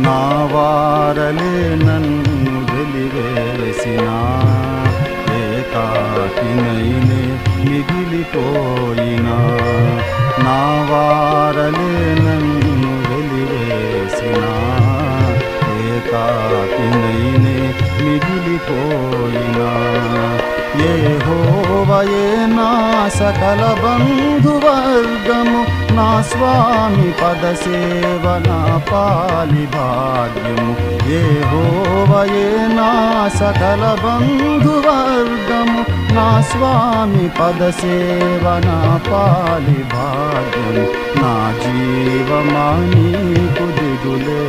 నా వారలే నన్ను వెలివేసినా ఏకాకినైనే మిగిలిపోయినా నా వారలే నన్ను వెలివేసినా ఏకాకినైనే మిగిలిపోయినా యెహోవాయే నా సకల బంధువర్గము నా స్వామి పదసేవ నా పాలి భాగ్యము యెహోవాయే నా సకల బంధువర్గము నా స్వామి పదసేవ నా పాలి భాగ్యము నా జీవమా నీకు దిగులే